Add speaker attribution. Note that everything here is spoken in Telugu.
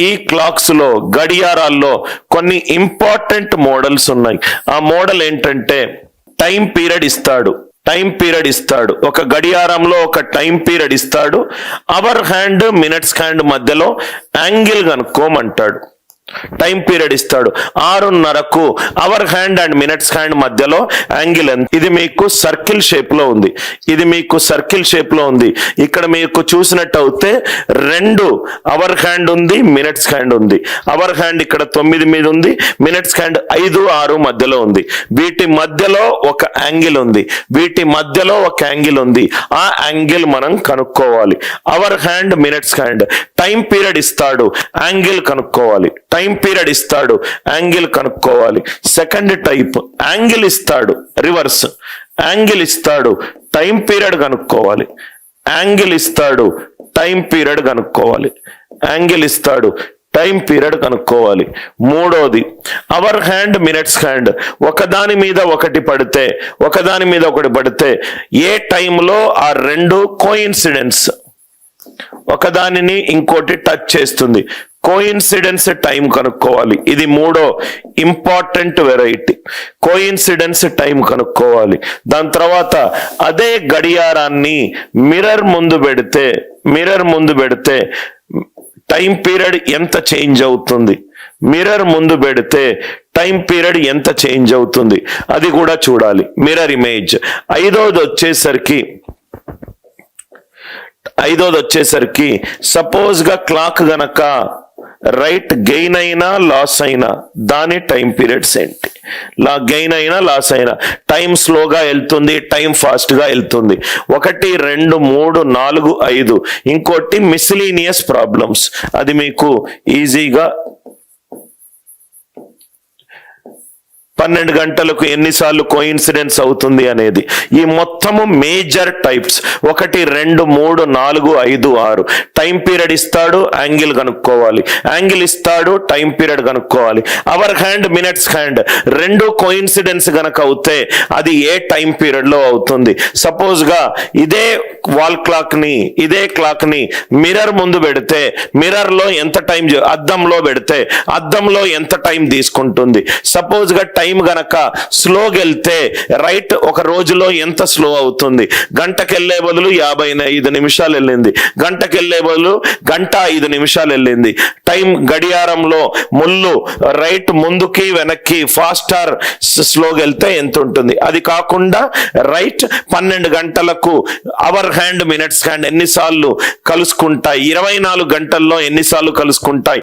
Speaker 1: ఈ క్లాక్స్ లో గడియారాల్లో కొన్ని ఇంపార్టెంట్ మోడల్స్ ఉన్నాయి. ఆ మోడల్ ఏంటంటే టైం పీరియడ్ ఇస్తాడు. ఒక గడియారంలో ఒక టైం పీరియడ్ ఇస్తాడు. అవర్ హ్యాండ్ మినిట్స్ హ్యాండ్ మధ్యలో యాంగిల్ కనుక్కోమంటాడు. టైం పీరియడ్ ఇస్తాడు. 6:30కు hour hand and minutes hand మధ్యలో యాంగిల్ ఎంత? ఇది మీకు సర్కిల్ షేప్ లో ఉంది. ఇక్కడ మీకు చూసినట్టు అయితే 2 అవర్ హ్యాండ్ ఉంది, మినిట్స్ హ్యాండ్ ఉంది. అవర్ హ్యాండ్ ఇక్కడ 9 మీద ఉంది, మినిట్స్ హ్యాండ్ 5, 6 మధ్యలో ఉంది. వీటి మధ్యలో ఒక యాంగిల్ ఉంది. ఆ యాంగిల్ మనం కనుక్కోవాలి. Hour hand minutes hand time period ఇస్తాడు, యాంగిల్ కనుక్కోవాలి. సెకండ్ టైప్ యాంగిల్ ఇస్తాడు, రివర్స్ యాంగిల్ ఇస్తాడు, టైం పీరియడ్ కనుక్కోవాలి. మూడోది అవర్ హ్యాండ్ మినిట్స్ హ్యాండ్ ఒకదాని మీద ఒకటి పడితే ఏ టైంలో ఆ 2 కోఇన్సిడెన్స్, ఒకదానిని ఇంకోటి టచ్ చేస్తుంది. కోఇన్సిడెన్స్ టైం కనుక్కోవాలి. ఇది మూడో ఇంపార్టెంట్ వెరైటీ. కోఇన్సిడెన్స్ టైం కనుక్కోవాలి. దాని తర్వాత అదే గడియారాన్ని మిర్రర్ ముందు పెడితే టైం పీరియడ్ ఎంత చేంజ్ అవుతుంది, అది కూడా చూడాలి. Mirror image. ఐదోది వచ్చేసరికి సపోజ్ గా క్లాక్ గనక రైట్ గెయిన్ అయినా లాస్ అయినా దాని టైం పీరియడ్స్ ఏంటి? గెయిన్ అయినా లాస్ అయినా, టైం స్లోగా వెళ్తుంది, టైం ఫాస్ట్ గా వెళ్తుంది. 1, 2, 3, 4, 5. ఇంకోటి మిస్లీనియస్ ప్రాబ్లమ్స్. అది మీకు ఈజీగా 12 గంటలకు ఎన్నిసార్లు కోఇన్సిడెన్స్ అవుతుంది అనేది. ఈ మొత్తము మేజర్ టైప్స్. 1, 2, 3, 4, 5, 6. టైం పీరియడ్ ఇస్తాడు, యాంగిల్ కనుక్కోవాలి. టైం పీరియడ్ కనుక్కోవాలి. Hour hand minutes hand 2 coincidence గనక అవుతే అది ఏ టైం పీరియడ్ లో అవుతుంది? సపోజ్ గా ఇదే క్లాక్ ని మిర్రర్ ముందు పెడితే మిర్రర్ లో ఎంత టైం, అద్దంలో పెడితే అద్దంలో ఎంత టైం తీసుకుంటుంది? సపోజ్ గా టైం గనక స్లోగా వెళ్తే రైట్ ఒక రోజులో ఎంత స్లో అవుతుంది? గంటకెళ్లే బదులు 55 నిమిషాలు వెళ్ళింది, గంటకెళ్లే బదులు 1:05 నిమిషాలు వెళ్ళింది. టైం గడియారంలో ముళ్ళు రైట్ ముందుకి వెనక్కి ఫాస్ట్ ఆర్ స్లోగా వెళ్తే ఎంత ఉంటుంది? అది కాకుండా రైట్ 12 గంటలకు అవర్ హ్యాండ్ మినిట్స్ హ్యాండ్ ఎన్నిసార్లు కలుసుకుంటాయి, 24 గంటల్లో ఎన్నిసార్లు కలుసుకుంటాయి,